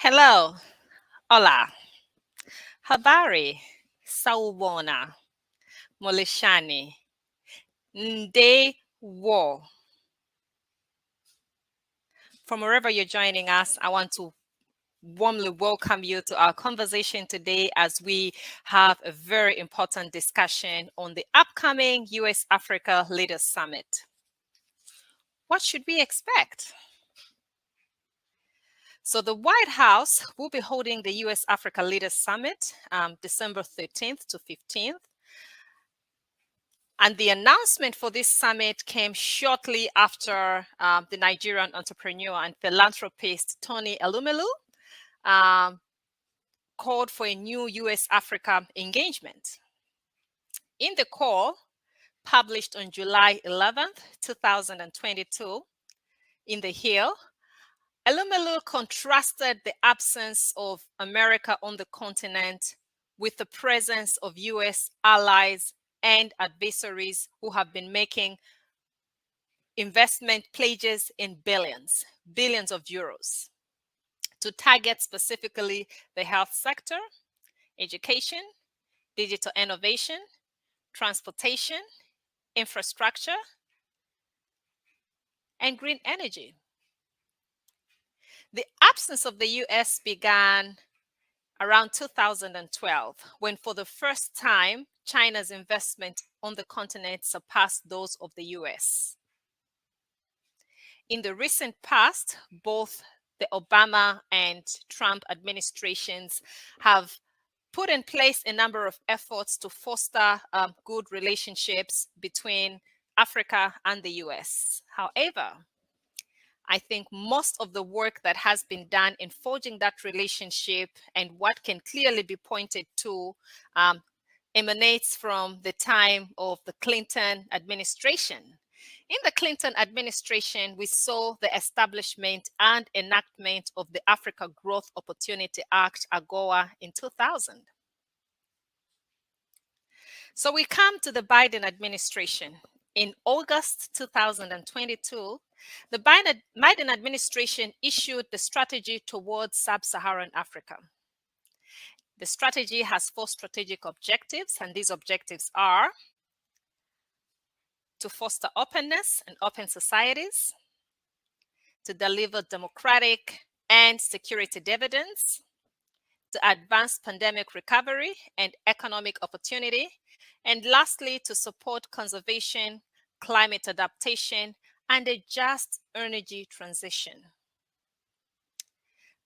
Hello, hola, habari, sawubona, molishani, nde wo. From wherever you're joining us, I want to warmly welcome you to our conversation today as we have a very important discussion on the upcoming US Africa Leaders Summit. What should we expect? So the White House will be holding the US Africa Leaders Summit December 13th to 15th. And the announcement for this summit came shortly after the Nigerian entrepreneur and philanthropist Tony Elumelu called for a new US-Africa engagement. In the call, published on July 11th, 2022, in The Hill, Elumelu contrasted the absence of America on the continent with the presence of US allies and adversaries who have been making investment pledges in billions of euros to target specifically the health sector, education, digital innovation, transportation, infrastructure, and green energy. The absence of the US began around 2012, when for the first time, China's investment on the continent surpassed those of the US. In the recent past, both the Obama and Trump administrations have put in place a number of efforts to foster good relationships between Africa and the US. However, I think most of the work that has been done in forging that relationship and what can clearly be pointed to emanates from the time of the Clinton administration. In the Clinton administration, we saw the establishment and enactment of the Africa Growth Opportunity Act, AGOA, in 2000. So we come to the Biden administration. In August 2022, the Biden administration issued the strategy towards sub-Saharan Africa. The strategy has 4 strategic objectives, and these objectives are to foster openness and open societies, to deliver democratic and security dividends, to advance pandemic recovery and economic opportunity, and lastly, to support conservation, climate adaptation, and a just energy transition.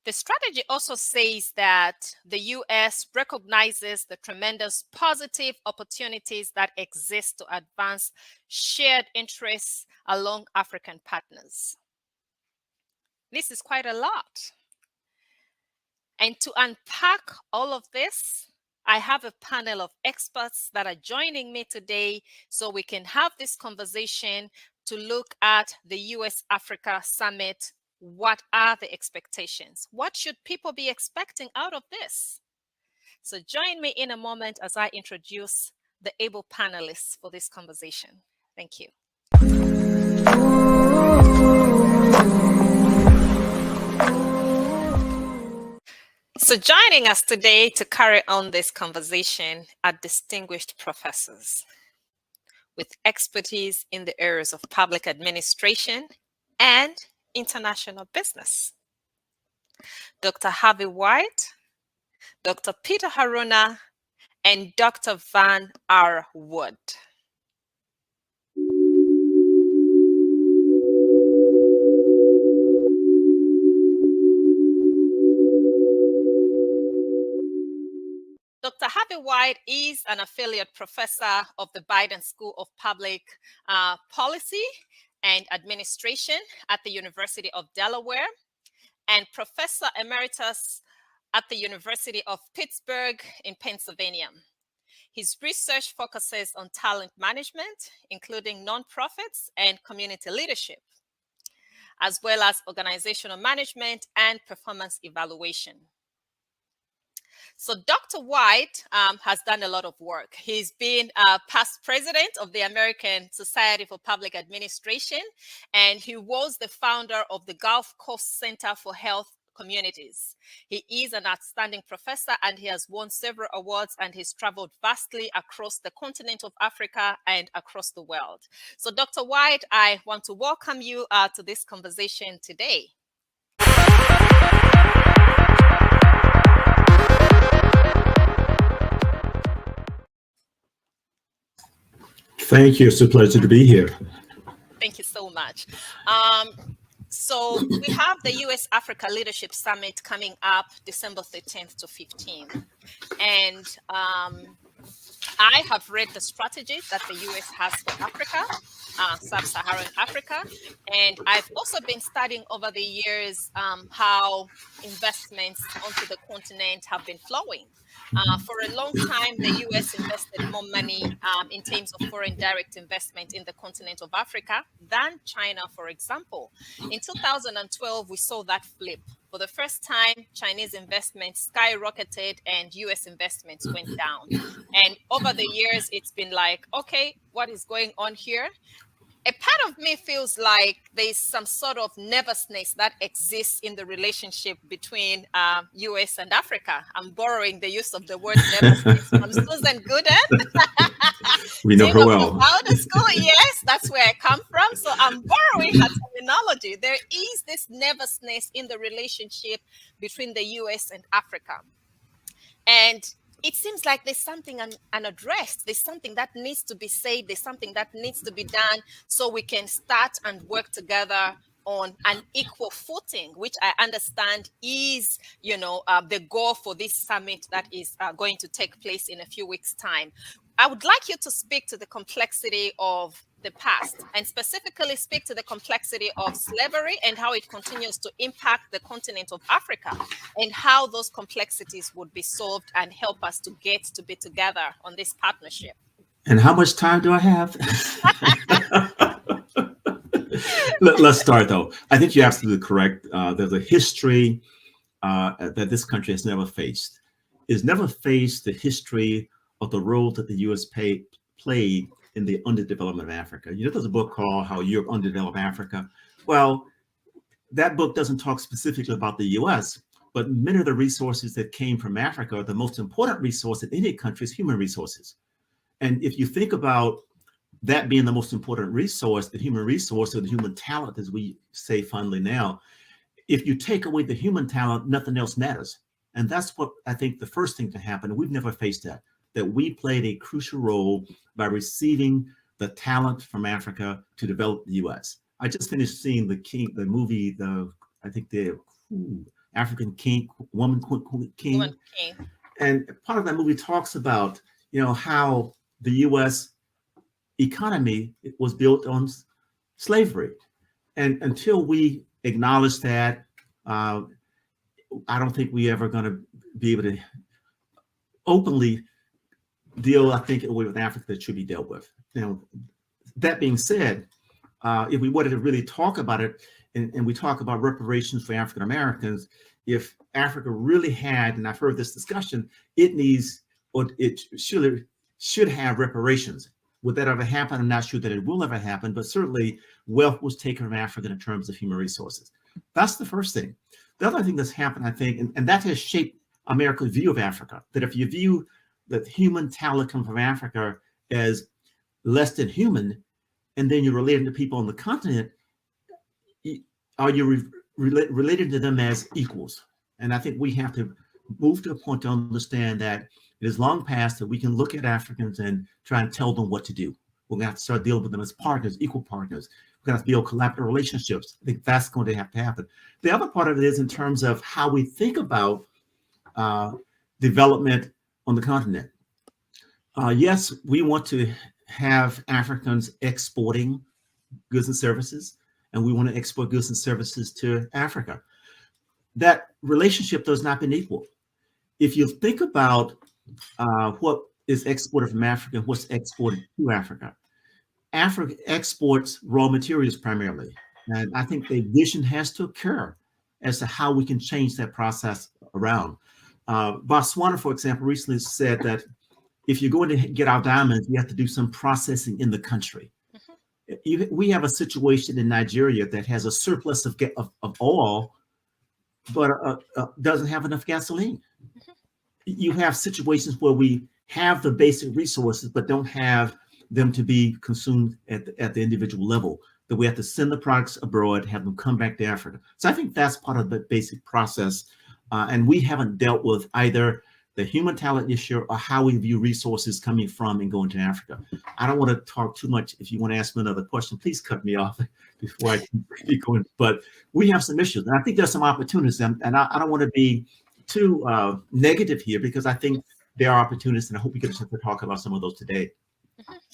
The strategy also says that the US recognizes the tremendous positive opportunities that exist to advance shared interests along African partners. This is quite a lot. And to unpack all of this, I have a panel of experts that are joining me today so we can have this conversation to look at the US Africa Summit. What are the expectations? What should people be expecting out of this? So join me in a moment as I introduce the able panelists for this conversation. Thank you. So joining us today to carry on this conversation are distinguished professors with expertise in the areas of public administration and international business. Dr. Harvey White, Dr. Peter Haruna, and Dr. Van R. Wood. Dr. Harvey White is an affiliate professor of the Biden School of Public Policy and Administration at the University of Delaware and Professor Emeritus at the University of Pittsburgh in Pennsylvania. His research focuses on talent management, including nonprofits and community leadership, as well as organizational management and performance evaluation. So Dr. White has done a lot of work. He's been past president of the American Society for Public Administration, and he was the founder of the Gulf Coast Center for Health communities. He is an outstanding professor and he has won several awards, and he's traveled vastly across the continent of Africa and across the world. So Dr. White, I want to welcome you to this conversation today. Thank you. It's a pleasure to be here. Thank you so much. So we have the US Africa Leadership Summit coming up December 13th to 15th. And I have read the strategy that the US has for Africa, sub-Saharan Africa. And I've also been studying over the years how investments onto the continent have been flowing. For a long time, the US invested more money in terms of foreign direct investment in the continent of Africa than China, for example. In 2012, we saw that flip. For the first time, Chinese investments skyrocketed and US investments went down. And over the years, it's been like, okay, what is going on here? A part of me feels like there's some sort of nervousness that exists in the relationship between US and Africa. I'm borrowing the use of the word nervousness from Susan Gooden. We know her well. Powder School, yes, that's where I come from. So I'm borrowing her terminology. There is this nervousness in the relationship between the US and Africa. And it seems like there's something unaddressed. There's something that needs to be said. There's something that needs to be done so we can start and work together on an equal footing, which I understand is, the goal for this summit that is going to take place in a few weeks' time. I would like you to speak to the complexity of the past, and specifically speak to the complexity of slavery and how it continues to impact the continent of Africa, and how those complexities would be solved and help us to get to be together on this partnership. And how much time do I have? Let's start, though. I think you're absolutely correct. There's a history that this country has never faced. It's never faced the history of the role that the U.S. played in the underdevelopment of Africa. There's a book called How Europe Underdeveloped Africa. Well, that book doesn't talk specifically about the U.S., but many of the resources that came from Africa, the most important resource in any country is human resources. And if you think about that being the most important resource, the human resource, or the human talent, as we say fondly now, if you take away the human talent, nothing else matters. And that's what I think the first thing to happen. We've never faced that we played a crucial role by receiving the talent from Africa to develop the U.S. I just finished seeing the movie, African King, Woman King. And part of that movie talks about, how the U.S. economy was built on slavery. And until we acknowledge that, I don't think we're ever going to be able to openly deal, I think, in a way with Africa that should be dealt with. Now, that being said, if we wanted to really talk about it, and we talk about reparations for African Americans, if Africa really had, and I've heard this discussion, it needs, or it should have reparations. Would that ever happen? I'm not sure that it will ever happen, but certainly wealth was taken from Africa in terms of human resources. That's the first thing. The other thing that's happened, I think, and that has shaped America's view of Africa, that if you view that human talent come from Africa as less than human, and then you're relating to people on the continent, are you related to them as equals? And I think we have to move to a point to understand that it is long past that we can look at Africans and try and tell them what to do. We're going to have to start dealing with them as partners, equal partners. We're going to have to build collaborative relationships. I think that's going to have to happen. The other part of it is in terms of how we think about development on the continent. Yes, we want to have Africans exporting goods and services, and we want to export goods and services to Africa. That relationship does not been equal. If you think about what is exported from Africa and what's exported to Africa, Africa exports raw materials primarily. And I think the vision has to occur as to how we can change that process around. Botswana, for example, recently said that if you're going to get our diamonds, you have to do some processing in the country. We have a situation in Nigeria that has a surplus of oil but doesn't have enough gasoline. You have situations where we have the basic resources, but don't have them to be consumed at the individual level, that we have to send the products abroad, have them come back to Africa. So I think that's part of the basic process. And we haven't dealt with either the human talent issue or how we view resources coming from and going to Africa. I don't want to talk too much. If you want to ask me another question, please cut me off before I keep going. But we have some issues, and I think there's some opportunities. And I don't want to be too negative here, because I think there are opportunities, and I hope we get a chance to talk about some of those today.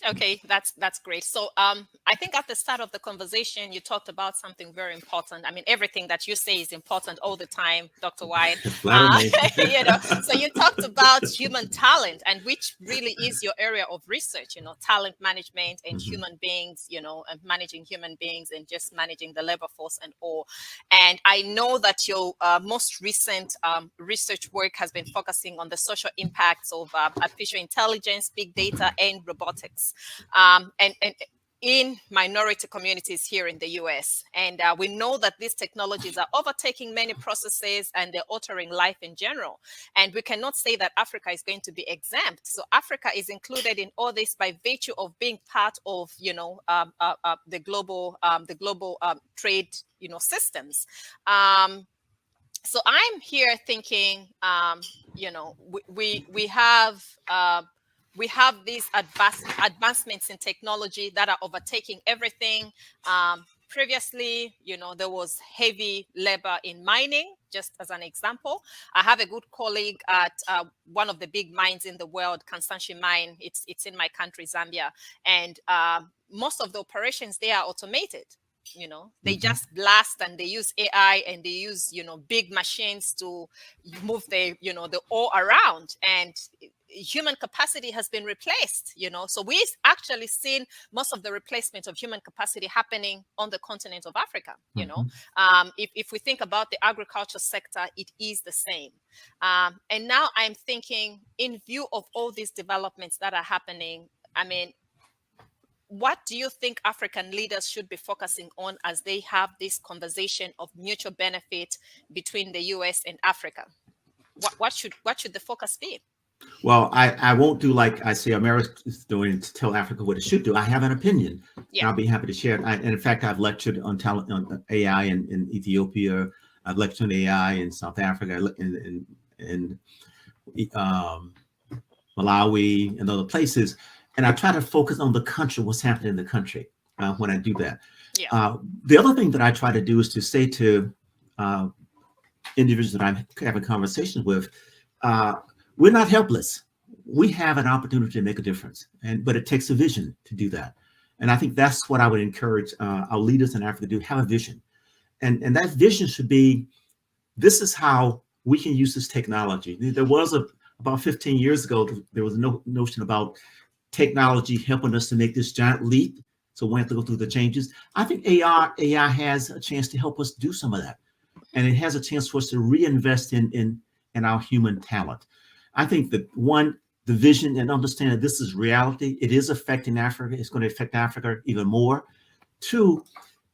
Okay, that's great. So I think at the start of the conversation, you talked about something very important. I mean, everything that you say is important all the time, Dr. White. So you talked about human talent, and which really is your area of research, talent management and human beings, and managing human beings and just managing the labor force and all. And I know that your most recent research work has been focusing on the social impacts of artificial intelligence, big data, and robotics. And in minority communities here in the US. And we know that these technologies are overtaking many processes and they're altering life in general. And we cannot say that Africa is going to be exempt. So Africa is included in all this by virtue of being part of, the global trade, systems. So I'm here thinking, we have these advancements in technology that are overtaking everything. Previously, there was heavy labor in mining, just as an example. I have a good colleague at one of the big mines in the world, Kansanshi Mine. It's in my country, Zambia. And most of the operations there are automated. They just blast, and they use AI, and they use, big machines to move the ore around, and human capacity has been replaced, So we've actually seen most of the replacement of human capacity happening on the continent of Africa, If we think about the agriculture sector, it is the same. And now I'm thinking, in view of all these developments that are happening, I mean, what do you think African leaders should be focusing on as they have this conversation of mutual benefit between the US and Africa? What should the focus be? Well, I won't do like I see America is doing to tell Africa what it should do. I have an opinion. Yeah. And I'll be happy to share it. And in fact, I've lectured on talent on AI in Ethiopia. I've lectured on AI in South Africa, in Malawi, and other places. And I try to focus on the country, what's happening in the country when I do that. Yeah. The other thing that I try to do is to say to individuals that I'm having conversations with, we're not helpless. We have an opportunity to make a difference, but it takes a vision to do that. And I think that's what I would encourage our leaders in Africa to do, have a vision. And that vision should be, this is how we can use this technology. There was about 15 years ago, there was no notion about technology helping us to make this giant leap. So we have to go through the changes. I think AI has a chance to help us do some of that. And it has a chance for us to reinvest in our human talent. I think that one, the vision and understanding this is reality. It is affecting Africa. It's going to affect Africa even more. Two,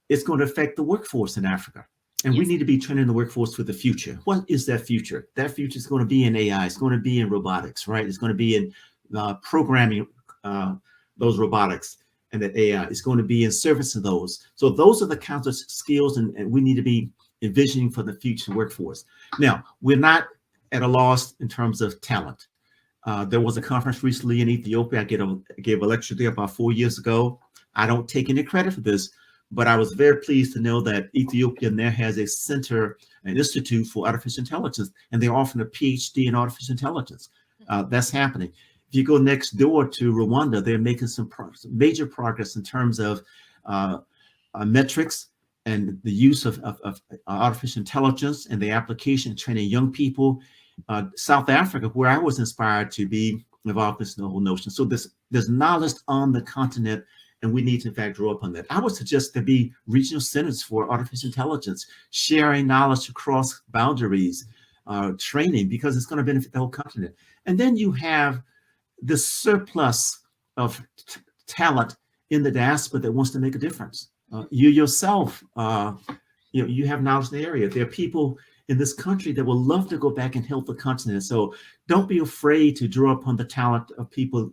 it's going to affect the workforce in Africa. And we need to be training the workforce for the future. What is that future? That future is going to be in AI. It's going to be in robotics, right? It's going to be in programming those robotics and that AI. It's going to be in service of those. So those are the kinds of skills and we need to be envisioning for the future workforce. Now, we're not at a loss in terms of talent. There was a conference recently in Ethiopia. I gave a lecture there about 4 years ago. I don't take any credit for this, but I was very pleased to know that Ethiopia now has a center, an institute for artificial intelligence, and they're offering a PhD in artificial intelligence. That's happening. If you go next door to Rwanda, they're making some major progress in terms of metrics and the use of artificial intelligence and the application training young people. South Africa, where I was inspired to be involved in this whole notion. So there's knowledge on the continent, and we need to in fact draw upon that. I would suggest there be regional centers for artificial intelligence, sharing knowledge across boundaries, training, because it's going to benefit the whole continent. And then you have the surplus of talent in the diaspora that wants to make a difference. You yourself, you have knowledge in the area. There are people in this country that will love to go back and help the continent. So don't be afraid to draw upon the talent of people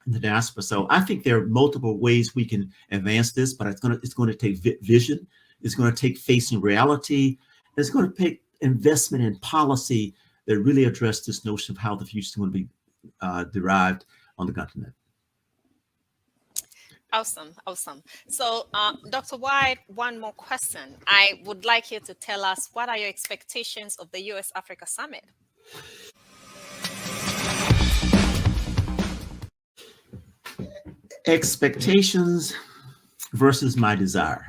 in the diaspora. So I think there are multiple ways we can advance this, but it's going to take vision. It's going to take facing reality. It's going to take investment in policy that really address this notion of how the future is going to be derived on the continent. Awesome. So, Dr. White, one more question. I would like you to tell us, what are your expectations of the US-Africa Summit? Expectations versus my desire.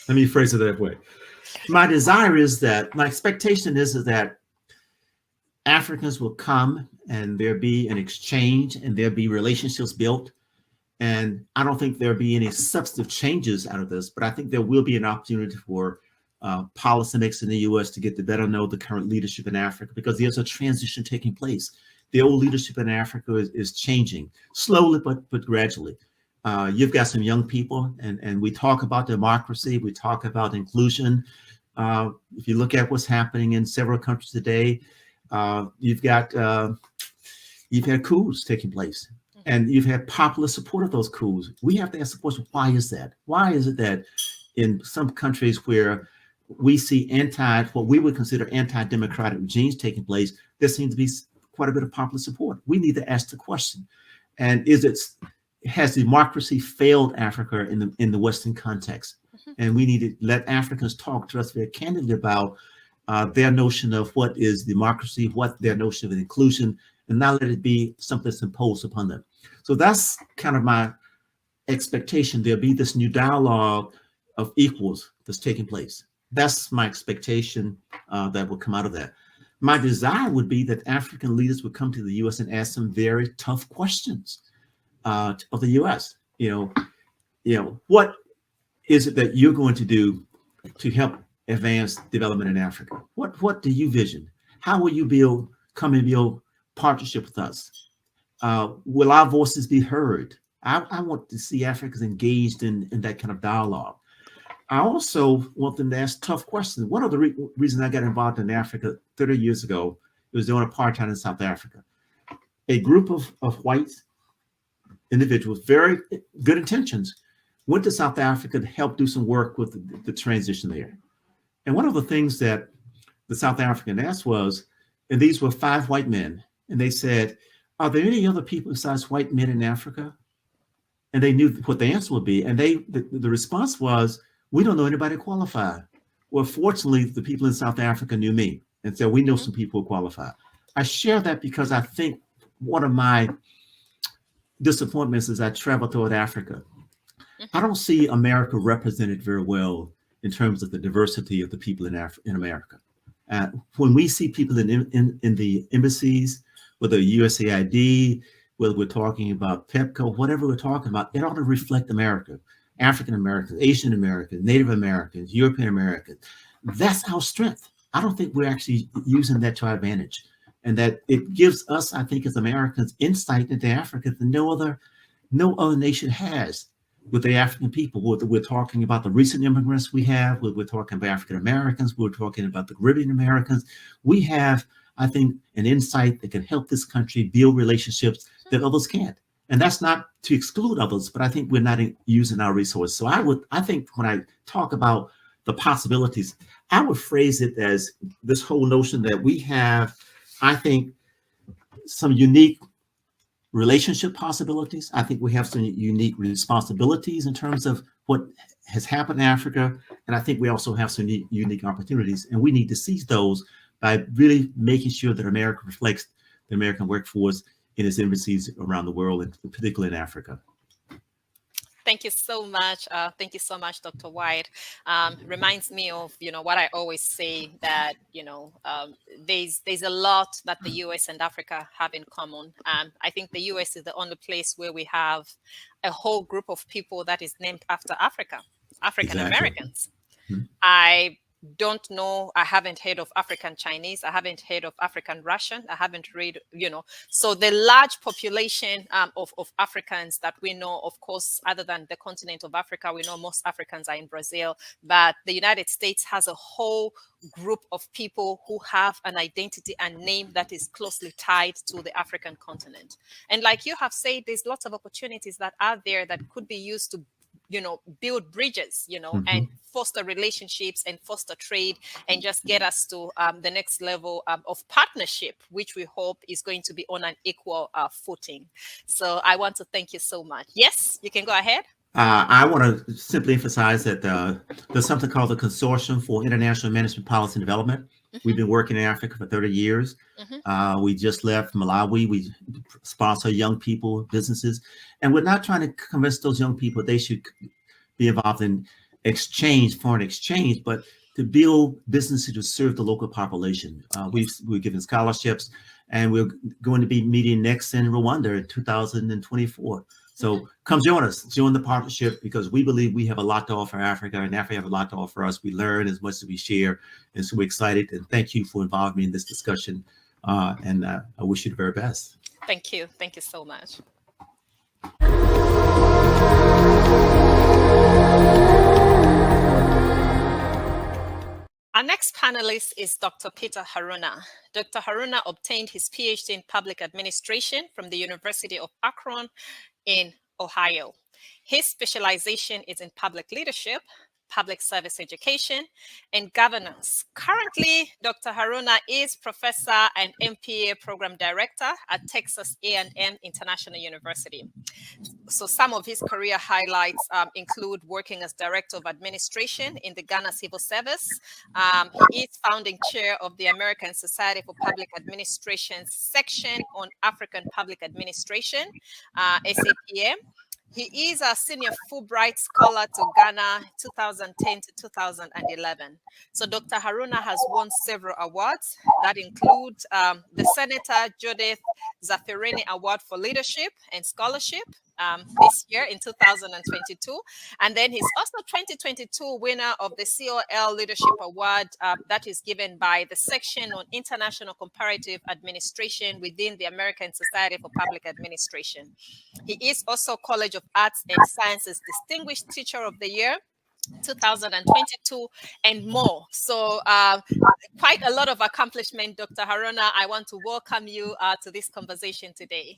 Let me phrase it that way. My desire is that, my expectation is that Africans will come and there'll be an exchange and there'll be relationships built. And I don't think there'll be any substantive changes out of this, but I think there will be an opportunity for policymakers in the U.S. to get to better know the current leadership in Africa, because there's a transition taking place. The old leadership in Africa is changing slowly, but gradually. You've got some young people, and we talk about democracy, we talk about inclusion. If you look at what's happening in several countries today, you've had coups taking place, and you've had popular support of those coups. We have to ask the question, why is that? Why is it that in some countries where we see what we would consider anti-democratic regimes taking place, there seems to be quite a bit of popular support? We need to ask the question. And has democracy failed Africa in the Western context? And we need to let Africans talk to us very candidly about their notion of what is democracy, what their notion of inclusion, and not let it be something that's imposed upon them. So that's kind of my expectation. There'll be this new dialogue of equals that's taking place. That's my expectation that will come out of that. My desire would be that African leaders would come to the U.S. and ask some very tough questions of the U.S. You know, what is it that you're going to do to help advance development in Africa? What do you vision? How will you come and build partnership with us? Will our voices be heard? I want to see Africans engaged in that kind of dialogue. I also want them to ask tough questions. One of the reasons I got involved in Africa 30 years ago, it was during apartheid in South Africa. A group of white individuals, very good intentions, went to South Africa to help do some work with the transition there. And one of the things that the South African asked was, and these were 5 white men, and they said, are there any other people besides white men in Africa? And they knew what the answer would be. And the response was, we don't know anybody qualified. Well, fortunately, the people in South Africa knew me and said, we know some people who qualify. I share that because I think one of my disappointments as I travel toward Africa, I don't see America represented very well in terms of the diversity of the people in America. When we see people in the embassies, whether USAID, whether we're talking about PEPCO, whatever we're talking about, it ought to reflect America. African Americans, Asian Americans, Native Americans, European Americans. That's our strength. I don't think we're actually using that to our advantage. And that it gives us, I think, as Americans, insight into Africa that no other nation has with the African people. We're talking about the recent immigrants we have, we're talking about African Americans, we're talking about the Caribbean Americans. We have, I think, an insight that can help this country build relationships that others can't. And that's not to exclude others, but I think we're not using our resources. So I think when I talk about the possibilities, I would phrase it as this whole notion that we have, I think, some unique relationship possibilities. I think we have some unique responsibilities in terms of what has happened in Africa. And I think we also have some unique opportunities. And we need to seize those by really making sure that America reflects the American workforce in its embassies around the world, and particularly in Africa. Thank you so much. Thank you so much, Dr. White. Reminds me of, what I always say, that, there's a lot that the US and Africa have in common. I think the US is the only place where we have a whole group of people that is named after Africa, African Americans. Mm-hmm. I don't know, I haven't heard of African Chinese, I haven't heard of African Russian, I haven't read, so the large population of Africans that we know, of course, other than the continent of Africa, we know most Africans are in Brazil, but the United States has a whole group of people who have an identity and name that is closely tied to the African continent. And like you have said, there's lots of opportunities that are there that could be used to build bridges, and foster relationships and foster trade and just get us to the next level of partnership, which we hope is going to be on an equal footing. So I want to thank you so much. Yes, you can go ahead. I want to simply emphasize that there's something called the Consortium for International Management Policy and Development. We've been working in Africa for 30 years. We just left Malawi. We sponsor young people, businesses, and we're not trying to convince those young people they should be involved in foreign exchange, but to build businesses to serve the local population. We're giving scholarships, and we're going to be meeting next in Rwanda in 2024. So come join us, join the partnership, because we believe we have a lot to offer Africa, and Africa have a lot to offer us. We learn as much as we share, and so we're excited. And thank you for involving me in this discussion. And I wish you the very best. Thank you. Thank you so much. Our next panelist is Dr. Peter Haruna. Dr. Haruna obtained his PhD in public administration from the University of Akron in Ohio. His specialization is in public leadership, public service education, and governance. Currently, Dr. Haruna is professor and MPA program director at Texas A&M International University. So some of his career highlights include working as director of administration in the Ghana Civil Service. He is founding chair of the American Society for Public Administration section on African Public Administration, SAPM. He is a senior Fulbright scholar to Ghana 2010 to 2011. So Dr. Haruna has won several awards that include the Senator Judith Zafireni Award for Leadership and Scholarship this year in 2022. And then he's also 2022 winner of the COL Leadership Award that is given by the section on International Comparative Administration within the American Society for Public Administration. He is also College of Arts and Sciences Distinguished Teacher of the Year 2022 and more. So quite a lot of accomplishment, Dr. Haruna. I want to welcome you to this conversation today.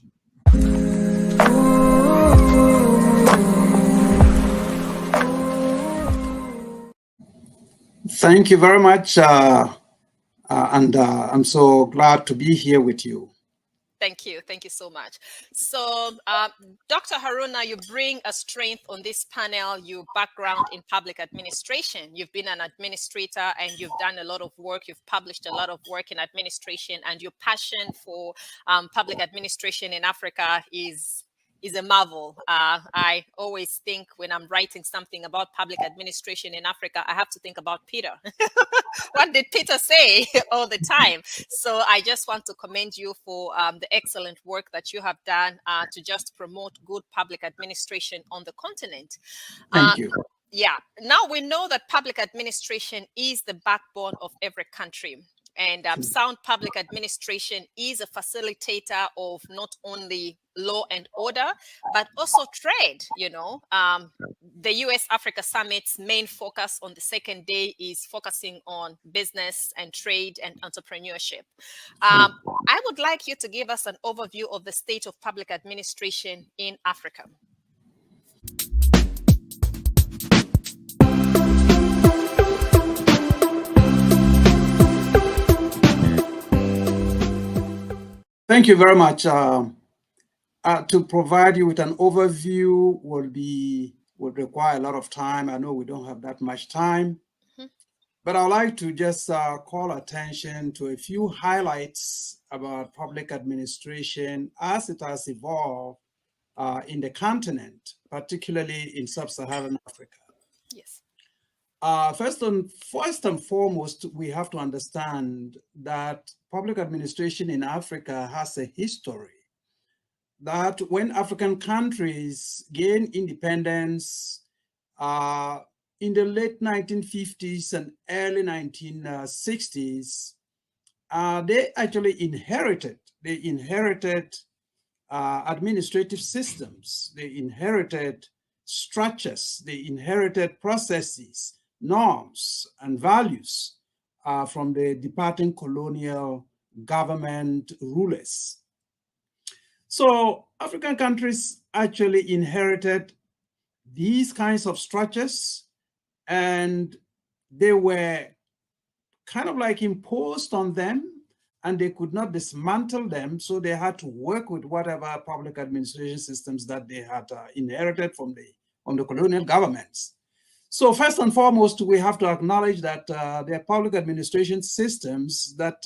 Thank you very much, and I'm so glad to be here with you. Thank you. Thank you so much. So, Dr. Haruna, you bring a strength on this panel, your background in public administration. You've been an administrator and you've done a lot of work. You've published a lot of work in administration, and your passion for public administration in Africa is a marvel. I always think when I'm writing something about public administration in Africa, I have to think about Peter. What did Peter say all the time? So I just want to commend you for the excellent work that you have done to just promote good public administration on the continent. Thank you. Yeah. Now we know that public administration is the backbone of every country. And sound public administration is a facilitator of not only law and order, but also trade. The US Africa Summit's main focus on the second day is focusing on business and trade and entrepreneurship. I would like you to give us an overview of the state of public administration in Africa. Thank you very much. To provide you with an overview would require a lot of time. I know we don't have that much time, but I'd like to just call attention to a few highlights about public administration as it has evolved in the continent, particularly in sub-Saharan Africa. Yes. First and foremost, we have to understand that public administration in Africa has a history that when African countries gain independence, in the late 1950s and early 1960s, they actually inherited. Administrative systems. They inherited structures. They inherited processes, norms, and values from the departing colonial government rulers. So African countries actually inherited these kinds of structures, and they were kind of like imposed on them, and they could not dismantle them. So they had to work with whatever public administration systems that they had inherited from the colonial governments. So first and foremost, we have to acknowledge that the public administration systems that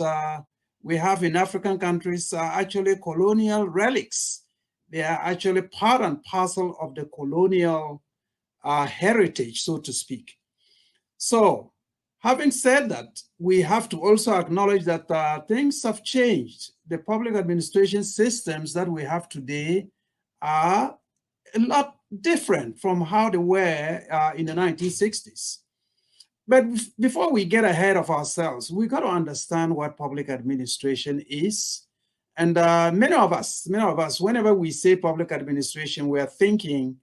we have in African countries are actually colonial relics. They are actually part and parcel of the colonial heritage, so to speak. So having said that, we have to also acknowledge that things have changed. The public administration systems that we have today are a lot different from how they were in the 1960s. But before we get ahead of ourselves, we got to understand what public administration is. And many of us, whenever we say public administration, we're thinking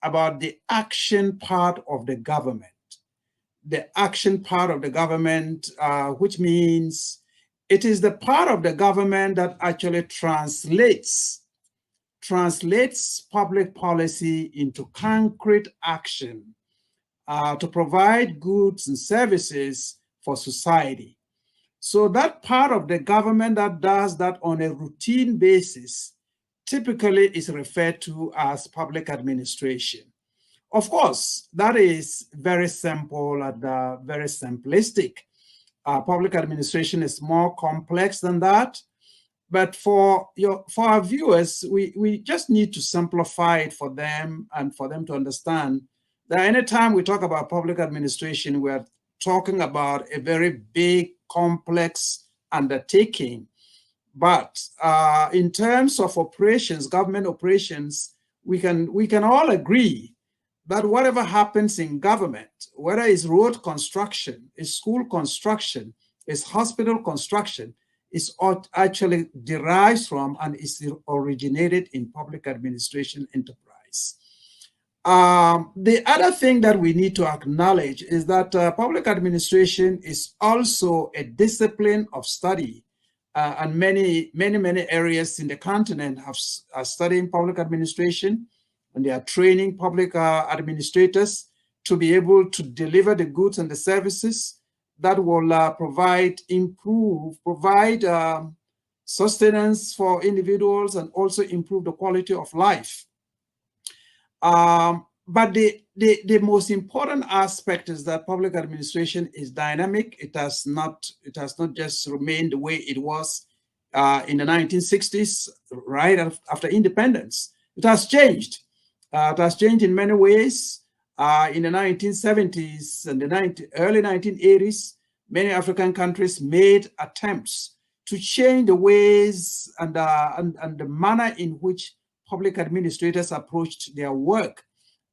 about the action part of the government. The action part of the government, which means it is the part of the government that actually translates public policy into concrete action to provide goods and services for society. So that part of the government that does that on a routine basis typically is referred to as public administration. Of course, that is very simple and very simplistic. Public administration is more complex than that. But for our viewers, we just need to simplify it for them and for them to understand that anytime we talk about public administration, we're talking about a very big, complex undertaking. But in terms of operations, government operations, we can all agree that whatever happens in government, whether it's road construction, it's school construction, it's hospital construction, is actually derives from and is originated in public administration enterprise. The other thing that we need to acknowledge is that public administration is also a discipline of study, and many areas in the continent are studying public administration, and they are training public administrators to be able to deliver the goods and the services that will provide sustenance for individuals and also improve the quality of life. But the most important aspect is that public administration is dynamic. It has not just remained the way it was in the 1960s, right after independence. It has changed. It has changed in many ways. In the 1970s and the early 1980s, many African countries made attempts to change the ways and the manner in which public administrators approached their work.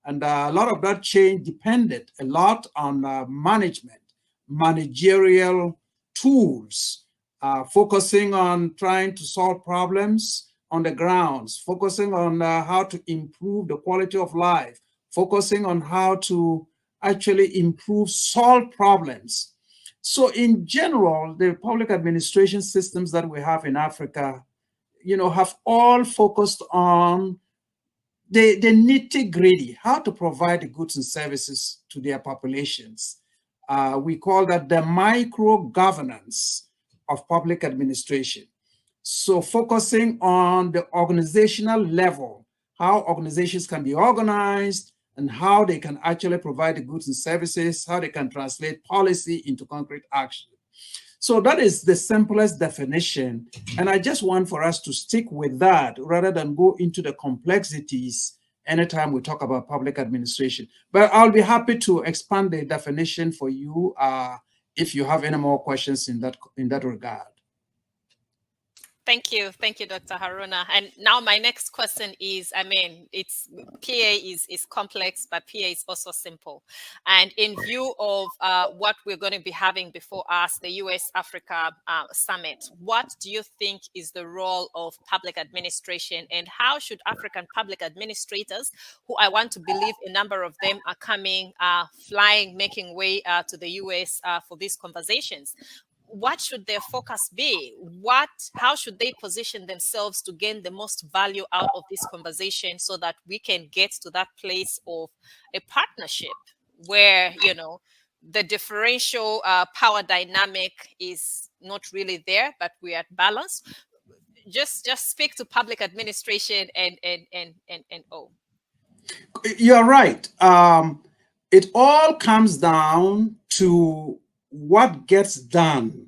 And a lot of that change depended a lot on managerial tools, focusing on trying to solve problems on the grounds, focusing on how to improve the quality of life, focusing on how to actually solve problems. So in general, the public administration systems that we have in Africa, have all focused on the nitty-gritty, how to provide the goods and services to their populations. We call that the micro-governance of public administration. So focusing on the organizational level, how organizations can be organized, and how they can actually provide the goods and services, how they can translate policy into concrete action. So that is the simplest definition. And I just want for us to stick with that rather than go into the complexities anytime we talk about public administration. But I'll be happy to expand the definition for you if you have any more questions in that regard. Thank you, Dr. Haruna. And now my next question is, I mean, it's PA is complex, but PA is also simple. And in view of what we're going to be having before us, the US Africa Summit, what do you think is the role of public administration, and how should African public administrators, who I want to believe a number of them are coming, flying, making way to the US for these conversations, what should their focus be? How should they position themselves to gain the most value out of this conversation so that we can get to that place of a partnership where, you know, the differential power dynamic is not really there, but we are at balance? Just speak to public administration and oh. You're right. It all comes down to what gets done.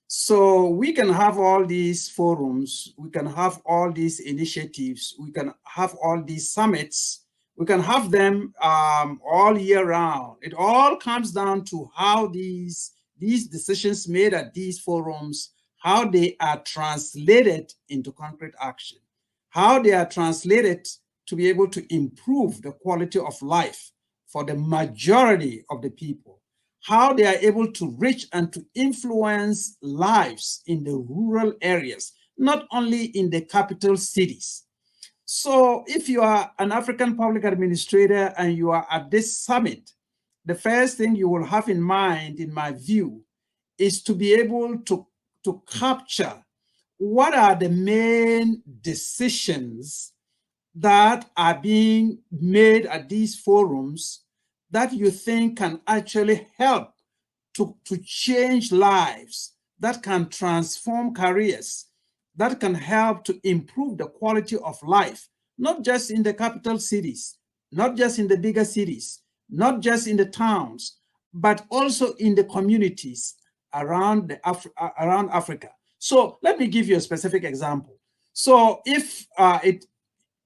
So we can have all these forums, we can have all these initiatives, we can have all these summits, we can have them all year round. It all comes down to how these decisions made at these forums, how they are translated into concrete action, how they are translated to be able to improve the quality of life for the majority of the people, how they are able to reach and to influence lives in the rural areas, not only in the capital cities. So if you are an African public administrator and you are at this summit, the first thing you will have in mind, in my view, is to be able to capture what are the main decisions that are being made at these forums that you think can actually help to change lives, that can transform careers, that can help to improve the quality of life, not just in the capital cities, not just in the bigger cities, not just in the towns, but also in the communities around around Africa. So let me give you a specific example. So if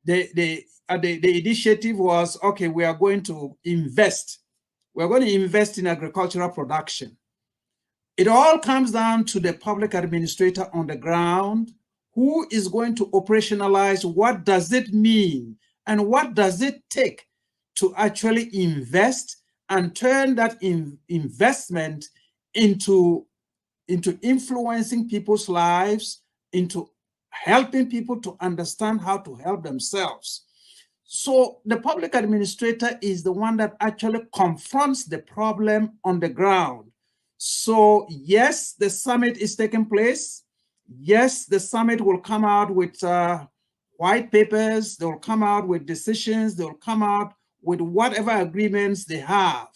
the initiative was, okay, we are going to invest. We're going to invest in agricultural production. It all comes down to the public administrator on the ground who is going to operationalize what does it mean and what does it take to actually invest and turn that investment into influencing people's lives, into helping people to understand how to help themselves. So the public administrator is the one that actually confronts the problem on the ground. So yes, the summit is taking place. Yes, the summit will come out with white papers. They will come out with decisions. They will come out with whatever agreements they have.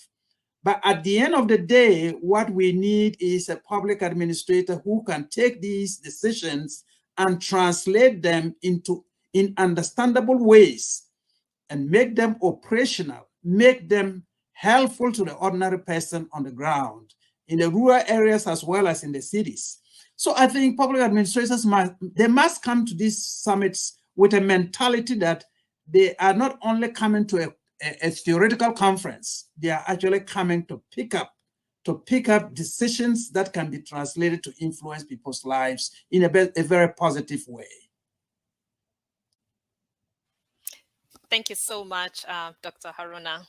But at the end of the day, what we need is a public administrator who can take these decisions and translate them in understandable ways and make them operational, make them helpful to the ordinary person on the ground, in the rural areas as well as in the cities. So I think public administrators must come to these summits with a mentality that they are not only coming to a theoretical conference, they are actually coming to pick up decisions that can be translated to influence people's lives in a very positive way. Thank you so much, Dr. Haruna.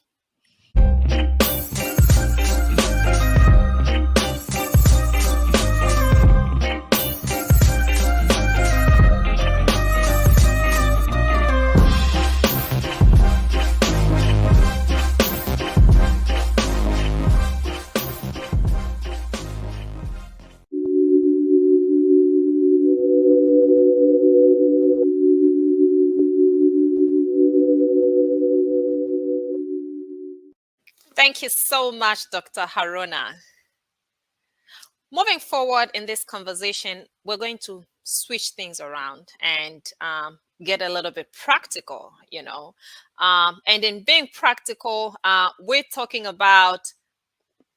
Thank you so much, Dr. Haruna. Moving forward in this conversation, we're going to switch things around and get a little bit practical, you know. And in being practical, we're talking about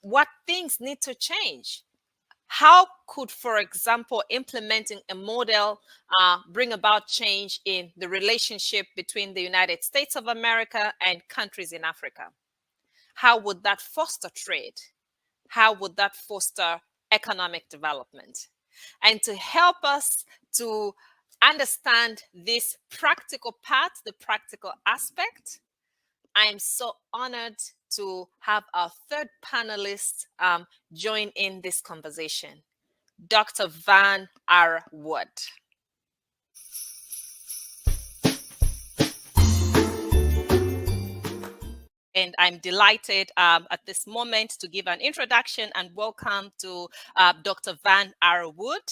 what things need to change. How could, for example, implementing a model bring about change in the relationship between the United States of America and countries in Africa? How would that foster trade? How would that foster economic development? And to help us to understand this practical part, the practical aspect, I am so honored to have our third panelist join in this conversation, Dr. Van R. Wood. And I'm delighted at this moment to give an introduction and welcome to Dr. Van R. Wood.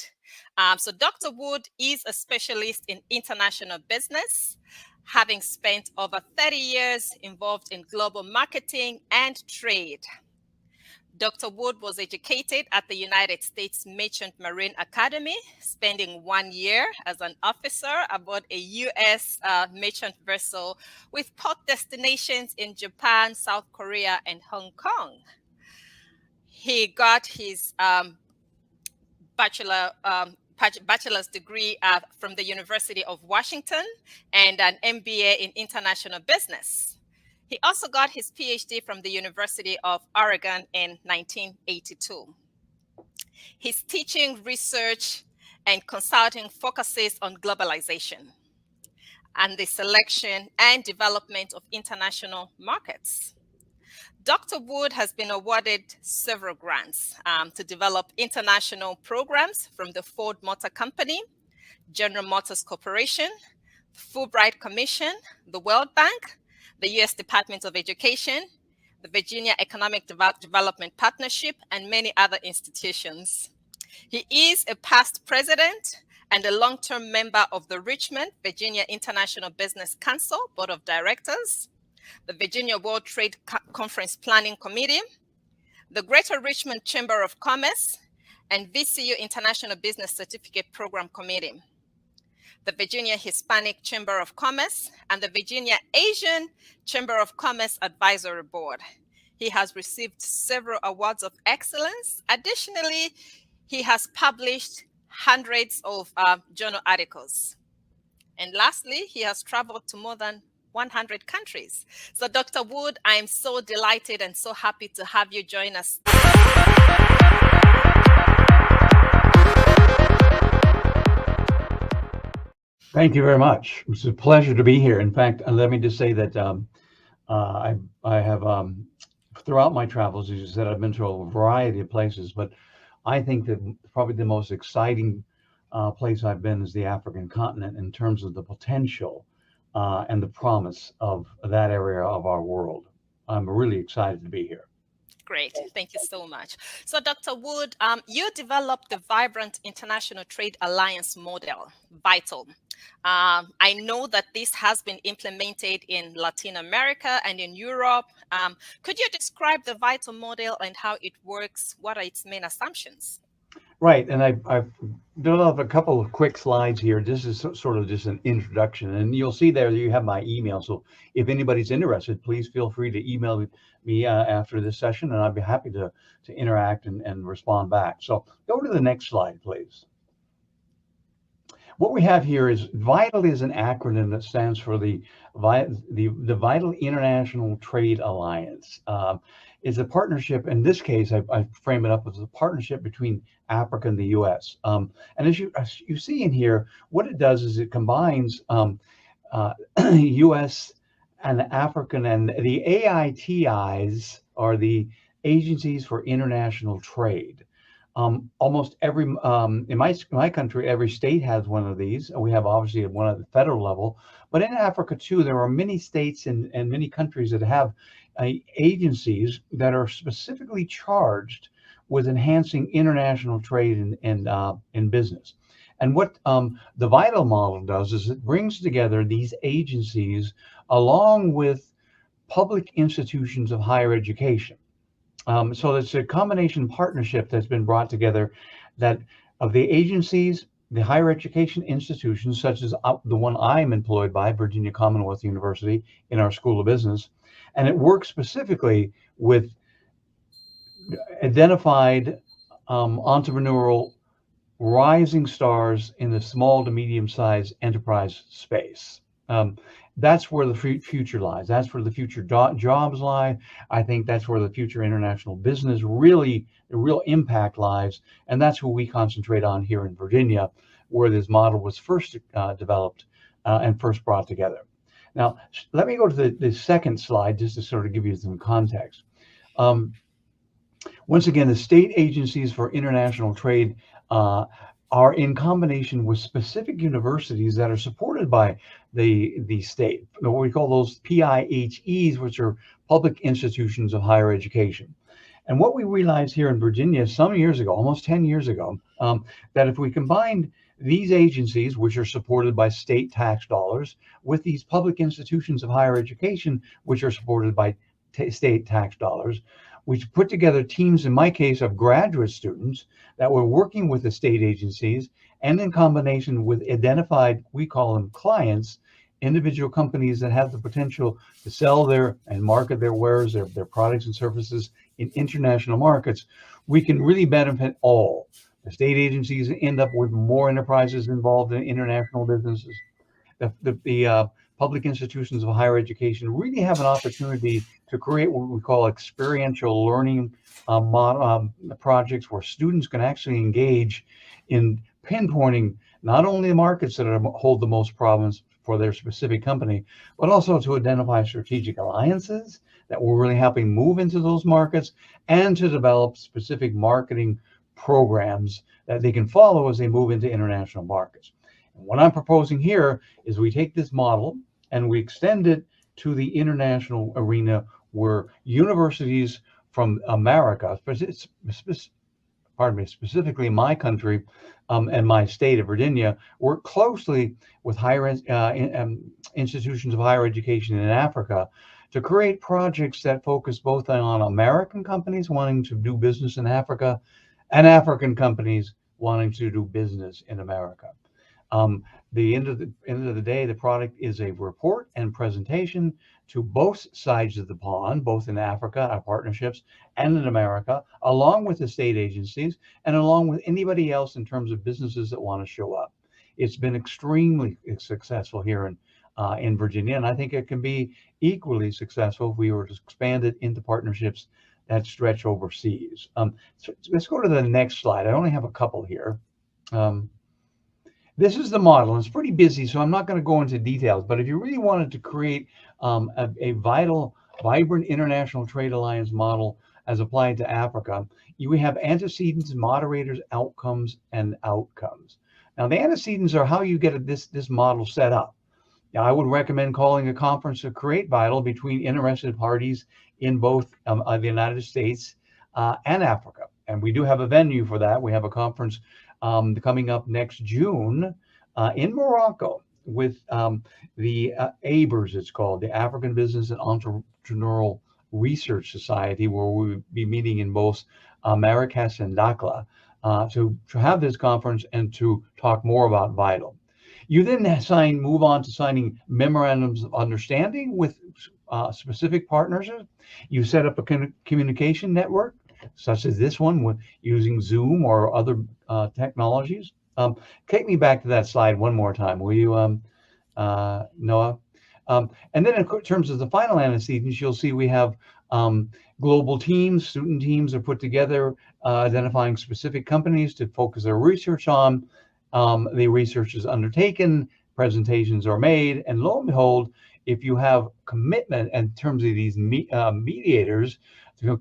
So Dr. Wood is a specialist in international business, having spent over 30 years involved in global marketing and trade. Dr. Wood was educated at the United States Merchant Marine Academy, spending 1 year as an officer aboard a U.S. merchant vessel with port destinations in Japan, South Korea, and Hong Kong. He got his bachelor's degree from the University of Washington and an MBA in international business. He also got his PhD from the University of Oregon in 1982. His teaching, research, and consulting focuses on globalization and the selection and development of international markets. Dr. Wood has been awarded several grants to develop international programs from the Ford Motor Company, General Motors Corporation, Fulbright Commission, the World Bank, the U.S. Department of Education, the Virginia Economic Development Partnership, and many other institutions. He is a past president and a long-term member of the Richmond, Virginia International Business Council Board of Directors, the Virginia World Trade Conference Planning Committee, the Greater Richmond Chamber of Commerce, and VCU International Business Certificate Program Committee, the Virginia Hispanic Chamber of Commerce, and the Virginia Asian Chamber of Commerce Advisory Board. He has received several awards of excellence. Additionally, he has published hundreds of journal articles. And lastly, he has traveled to more than 100 countries. So Dr. Wood, I am so delighted and so happy to have you join us. Thank you very much. It's a pleasure to be here. In fact, let me just say that I have, throughout my travels, as you said, I've been to a variety of places, but I think that probably the most exciting place I've been is the African continent in terms of the potential and the promise of that area of our world. I'm really excited to be here. Great. Thank you so much. So, Dr. Wood, you developed the Vibrant International Trade Alliance model, VITAL. I know that this has been implemented in Latin America and in Europe. Could you describe the VITAL model and how it works? What are its main assumptions? Right, and I've developed a couple of quick slides here. This is sort of just an introduction, and you'll see there that you have my email. So if anybody's interested, please feel free to email me after this session, and I'd be happy to interact and respond back. So go to the next slide, please. What we have here is VITAL is an acronym that stands for the Vital International Trade Alliance. It's a partnership. In this case, I frame it up as a partnership between Africa and the U.S. And as you see in here, what it does is it combines U.S. and African, and the AITIs are the Agencies for International Trade. Almost every, in my country, every state has one of these. We have obviously one at the federal level, but in Africa too, there are many states and many countries that have agencies that are specifically charged with enhancing international trade in business. And what the VITAL model does is it brings together these agencies along with public institutions of higher education. So it's a combination partnership that's been brought together that of the agencies, the higher education institutions, such as the one I'm employed by, Virginia Commonwealth University, in our School of Business. And it works specifically with identified entrepreneurial rising stars in the small to medium-sized enterprise space. that's where the future lies. That's where the future jobs lie. I think that's where the future international business really, the real impact lies. And that's what we concentrate on here in Virginia, where this model was first developed and first brought together. Now, let me go to the second slide just to sort of give you some context. Once again, the state agencies for international trade are in combination with specific universities that are supported by the state, what we call those PIHEs, which are public institutions of higher education. And what we realized here in Virginia some years ago, almost 10 years ago, that if we combined these agencies, which are supported by state tax dollars, with these public institutions of higher education, which are supported by state tax dollars, we put together teams, in my case, of graduate students that were working with the state agencies and in combination with identified, we call them clients, individual companies that have the potential to sell their and market their wares, their products and services in international markets. We can really benefit all. The state agencies end up with more enterprises involved in international businesses. The public institutions of higher education really have an opportunity to create what we call experiential learning projects where students can actually engage in pinpointing not only the markets that hold the most problems for their specific company, but also to identify strategic alliances that will really helping move into those markets and to develop specific marketing programs that they can follow as they move into international markets. And what I'm proposing here is we take this model and we extend it to the international arena where universities from America, specifically my country and my state of Virginia, work closely with higher institutions of higher education in Africa to create projects that focus both on American companies wanting to do business in Africa and African companies wanting to do business in America. The end of the day, the product is a report and presentation to both sides of the pond, both in Africa, our partnerships, and in America, along with the state agencies and along with anybody else in terms of businesses that want to show up. It's been extremely successful here in Virginia, and I think it can be equally successful if we were to expand it into partnerships that stretch overseas. So let's go to the next slide. I only have a couple here. This is the model, and it's pretty busy, so I'm not going to go into details, but if you really wanted to create a vibrant international trade alliance model as applied to Africa, you would have antecedents, moderators, outcomes, and outcomes. Now, the antecedents are how you get this model set up. Now, I would recommend calling a conference to create VITAL between interested parties in both the United States and Africa. And we do have a venue for that. We have a conference coming up next June in Morocco with the ABERS, it's called, the African Business and Entrepreneurial Research Society, where we'll be meeting in both Marrakesh and Dakar to have this conference and to talk more about VITAL. You then move on to signing memorandums of understanding with specific partners. You set up a communication network, such as this one, using Zoom or other technologies. Take me back to that slide one more time, will you, Noah? And then in terms of the final antecedents, you'll see we have global teams, student teams are put together, identifying specific companies to focus their research on. The research is undertaken, presentations are made, and lo and behold, if you have commitment in terms of these mediators,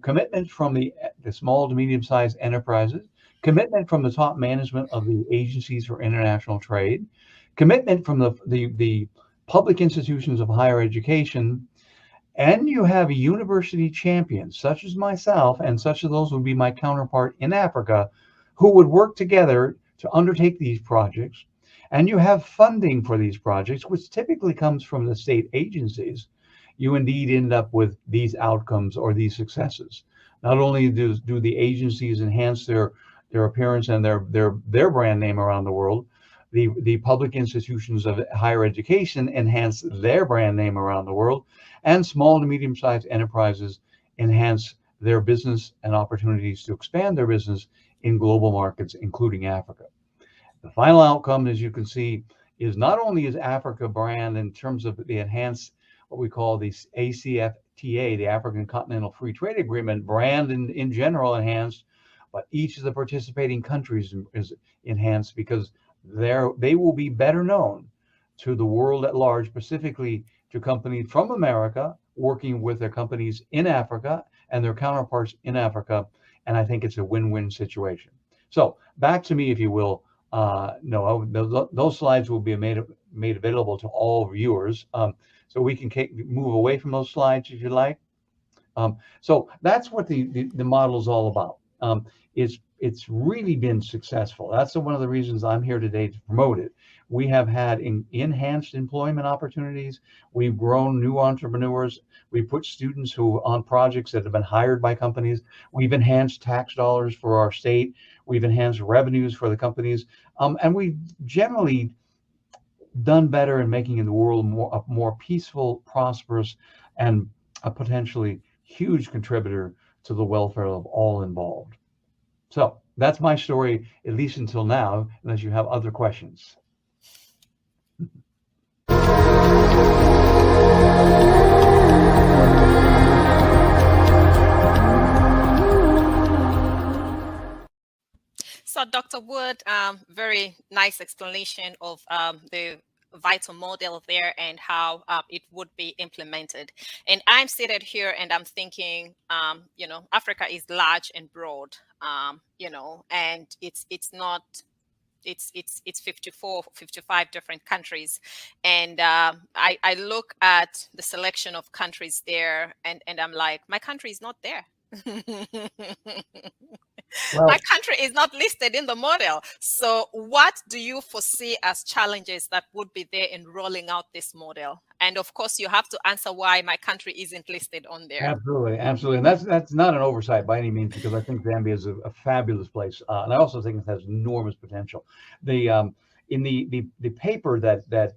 commitment from the small to medium-sized enterprises, commitment from the top management of the agencies for international trade, commitment from the public institutions of higher education, and you have university champions, such as myself, and such as those would be my counterpart in Africa, who would work together to undertake these projects, and you have funding for these projects, which typically comes from the state agencies, you indeed end up with these outcomes or these successes. Not only do the agencies enhance their appearance and their brand name around the world, the public institutions of higher education enhance their brand name around the world, and small to medium-sized enterprises enhance their business and opportunities to expand their business in global markets, including Africa. The final outcome, as you can see, is not only is Africa brand in terms of the enhanced, what we call the ACFTA, the African Continental Free Trade Agreement brand in general enhanced, but each of the participating countries is enhanced because they will be better known to the world at large, specifically to companies from America working with their companies in Africa and their counterparts in Africa. And I think it's a win-win situation. So back to me, if you will. No, those slides will be made available to all viewers. So we can move away from those slides if you like. So that's what the model is all about. It's really been successful. That's one of the reasons I'm here today to promote it. We have had enhanced employment opportunities. We've grown new entrepreneurs. We've put students who on projects that have been hired by companies. We've enhanced tax dollars for our state. We've enhanced revenues for the companies. And we've generally done better in making the world a more peaceful, prosperous, and a potentially huge contributor to the welfare of all involved. So that's my story, at least until now, unless you have other questions. So Dr. Wood, very nice explanation of the vital model there and how it would be implemented. And I'm seated here and I'm thinking, Africa is large and broad, and it's not, it's 54, 55 different countries. And I look at the selection of countries there and I'm like, my country is not there. Well, my country is not listed in the model. So what do you foresee as challenges that would be there in rolling out this model? And of course, you have to answer why my country isn't listed on there. Absolutely, absolutely. And that's not an oversight by any means, because I think Zambia is a fabulous place. And I also think it has enormous potential. In the paper that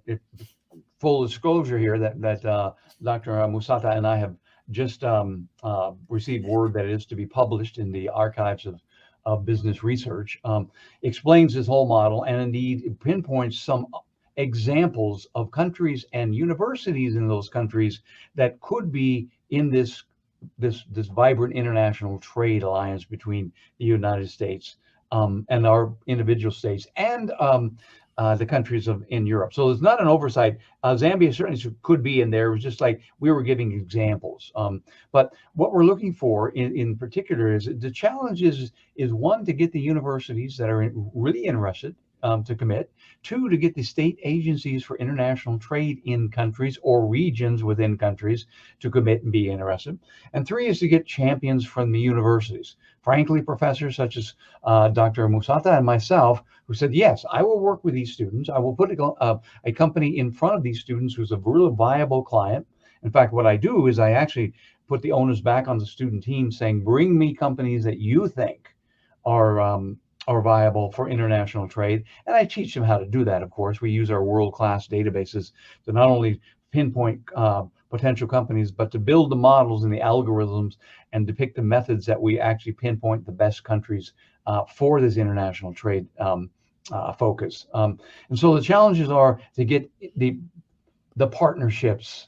full disclosure here, that Dr. Musata and I have just received word that it is to be published in the archives of business research, explains this whole model and indeed pinpoints some examples of countries and universities in those countries that could be in this vibrant international trade alliance between the United States and our individual states and the countries in Europe. So it's not an oversight. Zambia certainly could be in there. It was just like we were giving examples. But what we're looking for in particular is the challenge is one, to get the universities that are really interested to commit. Two, to get the state agencies for international trade in countries or regions within countries to commit and be interested. And three is to get champions from the universities. Frankly, professors such as Dr. Musata and myself, who said, yes, I will work with these students. I will put a company in front of these students who's a really viable client. In fact, what I do is I actually put the onus back on the student team, saying, bring me companies that you think are viable for international trade. And I teach them how to do that, of course. We use our world-class databases to not only pinpoint potential companies, but to build the models and the algorithms and depict the methods that we actually pinpoint the best countries for this international trade focus. And so the challenges are to get the partnerships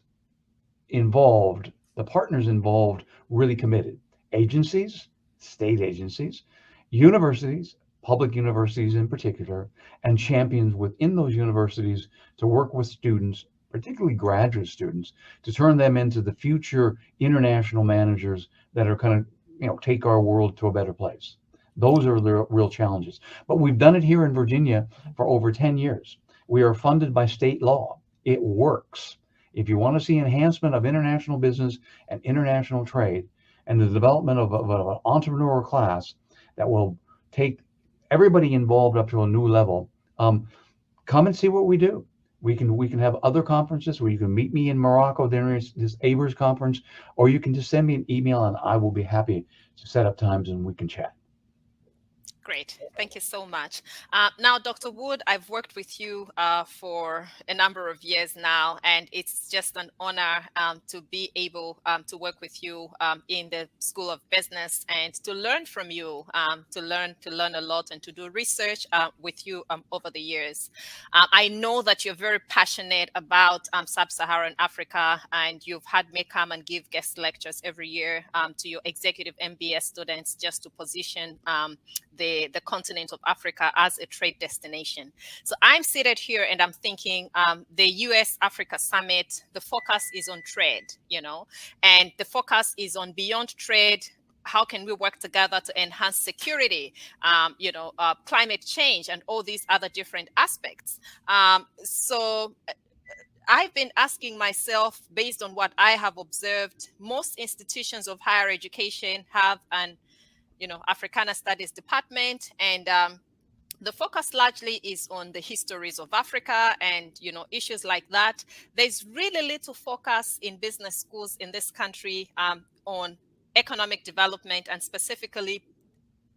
involved, the partners involved really committed. Agencies, state agencies, universities, public universities in particular, and champions within those universities to work with students, particularly graduate students, to turn them into the future international managers that are kind of, take our world to a better place. Those are the real challenges. But we've done it here in Virginia for over 10 years. We are funded by state law. It works. If you want to see enhancement of international business and international trade and the development of an entrepreneurial class that will take everybody involved up to a new level, come and see what we do. We can have other conferences where you can meet me in Morocco during this ABERS conference, or you can just send me an email and I will be happy to set up times and we can chat. Great. Thank you so much. Now, Dr. Wood, I've worked with you for a number of years now, and it's just an honor to be able to work with you in the School of Business and to learn from you, to learn a lot and to do research with you over the years. I know that you're very passionate about Sub-Saharan Africa, and you've had me come and give guest lectures every year to your executive MBA students just to position the continent of Africa as a trade destination. So I'm seated here and I'm thinking the US Africa Summit, the focus is on trade, and the focus is on beyond trade. How can we work together to enhance security, climate change, and all these other different aspects? So I've been asking myself, based on what I have observed, most institutions of higher education have an Africana Studies department, and the focus largely is on the histories of Africa and issues like that. There's really little focus in business schools in this country on economic development, and specifically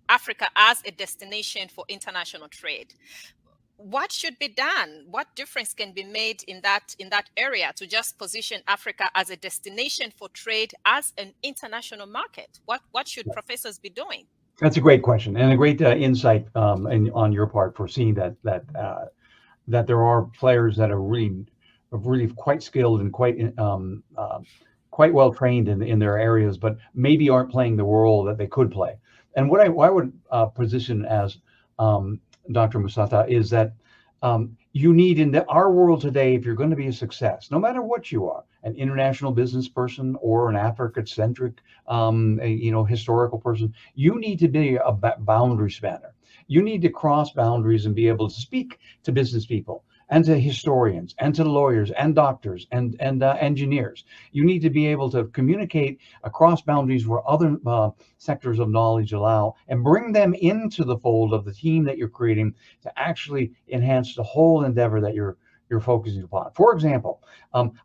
Africa as a destination for international trade. What should be done? What difference can be made in that area to just position Africa as a destination for trade, as an international market? What should professors be doing? That's a great question and a great insight on your part for seeing that there are players that are really quite skilled and quite well trained in their areas, but maybe aren't playing the role that they could play. And what I would position as Dr. Musata is that you need in our world today, if you're going to be a success, no matter what you are, an international business person or an Africa-centric, historical person, you need to be a boundary spanner. You need to cross boundaries and be able to speak to business people and to historians and to lawyers and doctors and engineers. You need to be able to communicate across boundaries where other sectors of knowledge allow, and bring them into the fold of the team that you're creating to actually enhance the whole endeavor that you're focusing upon. For example,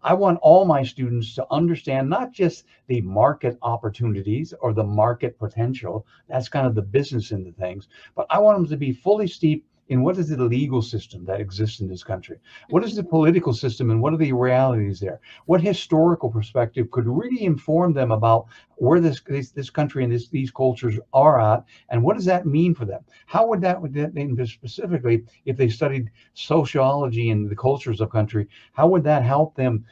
I want all my students to understand not just the market opportunities or the market potential, that's kind of the business end of things, but I want them to be fully steeped in what is the legal system that exists in this country? What is the political system and what are the realities there? What historical perspective could really inform them about where this country and these cultures are at, and what does that mean for them? How would that mean specifically if they studied sociology and the cultures of country? How would that help them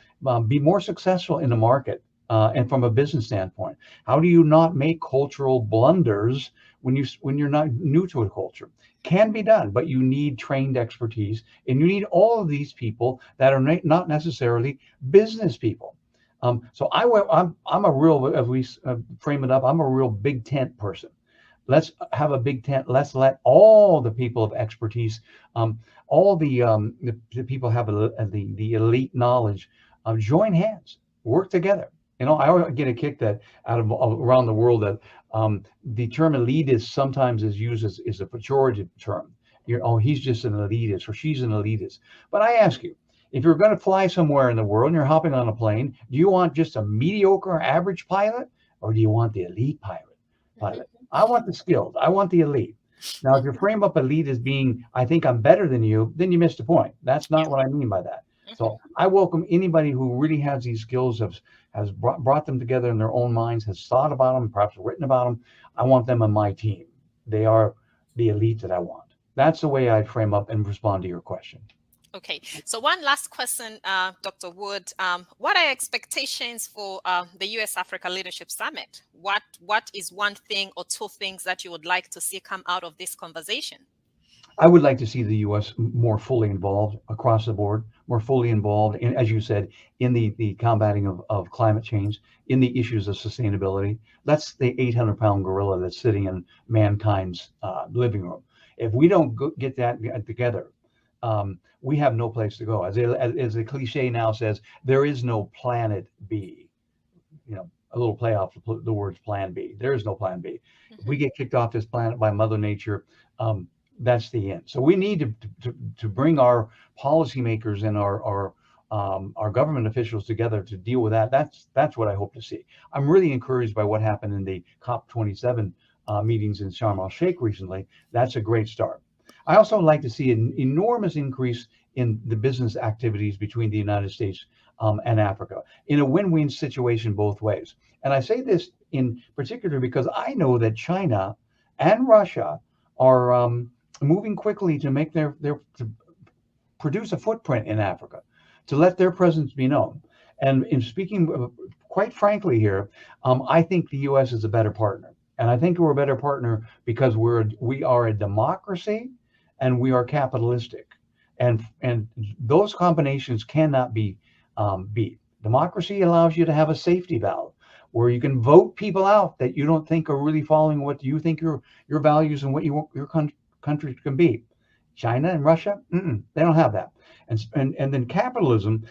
be more successful in the market and from a business standpoint? How do you not make cultural blunders when you're not new to a culture? Can be done, but you need trained expertise, and you need all of these people that are not necessarily business people. So I'm a real, as we frame it up, I'm a real big tent person. Let's have a big tent. Let's let all the people of expertise, all the people have the elite knowledge, join hands, work together. I always get a kick that out of around the world that the term elitist sometimes is used as a pejorative term. He's just an elitist or she's an elitist. But I ask you, if you're going to fly somewhere in the world and you're hopping on a plane, do you want just a mediocre or average pilot, or do you want the elite pilot? I want the skilled. I want the elite. Now, if you frame up elite as being, I think I'm better than you, then you missed the point. That's not what I mean by that. So I welcome anybody who really has these skills, has brought them together in their own minds, has thought about them, perhaps written about them. I want them on my team. They are the elite that I want. That's the way I'd frame up and respond to your question. Okay, so one last question, Dr. Wood. What are your expectations for the US Africa Leadership Summit? What is one thing or two things that you would like to see come out of this conversation? I would like to see the U.S. more fully involved across the board, more fully involved in, as you said, in the combating of climate change, in the issues of sustainability. That's the 800-pound gorilla that's sitting in mankind's living room. If we don't get that together, we have no place to go. As the cliche now says, there is no planet B. A little play off the words plan B. There is no plan B. If we get kicked off this planet by Mother Nature, that's the end. So we need to bring our policymakers and our government officials together to deal with that. That's what I hope to see. I'm really encouraged by what happened in the COP27 meetings in Sharm el Sheikh recently. That's a great start. I also like to see an enormous increase in the business activities between the United States and Africa in a win-win situation both ways. And I say this in particular because I know that China and Russia are moving quickly to make to produce a footprint in Africa, to let their presence be known. And in speaking quite frankly here, I think the U.S. is a better partner. And I think we're a better partner because we are a democracy and we are capitalistic. And those combinations cannot be beat. Democracy allows you to have a safety valve where you can vote people out that you don't think are really following what you think your values and what your country can be. China and Russia, they don't have that. And then capitalism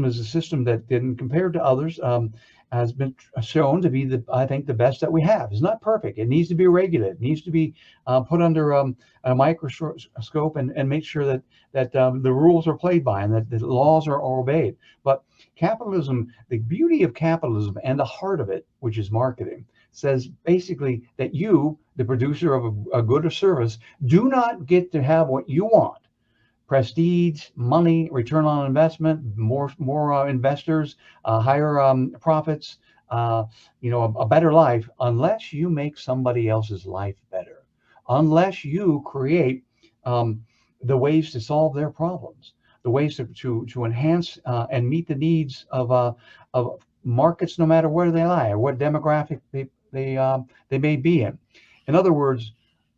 is a system that, compared to others, has been shown to be I think the best that we have. It's not perfect. It needs to be regulated. It needs to be put under a microscope and make sure that the rules are played by and that the laws are obeyed. But capitalism, the beauty of capitalism and the heart of it, which is marketing, says basically that you, the producer of a good or service, do not get to have what you want. Prestige, money, return on investment, more investors, higher profits, a better life, unless you make somebody else's life better, unless you create the ways to solve their problems, the ways to enhance and meet the needs of markets, no matter where they lie or what demographic they may be in. In other words,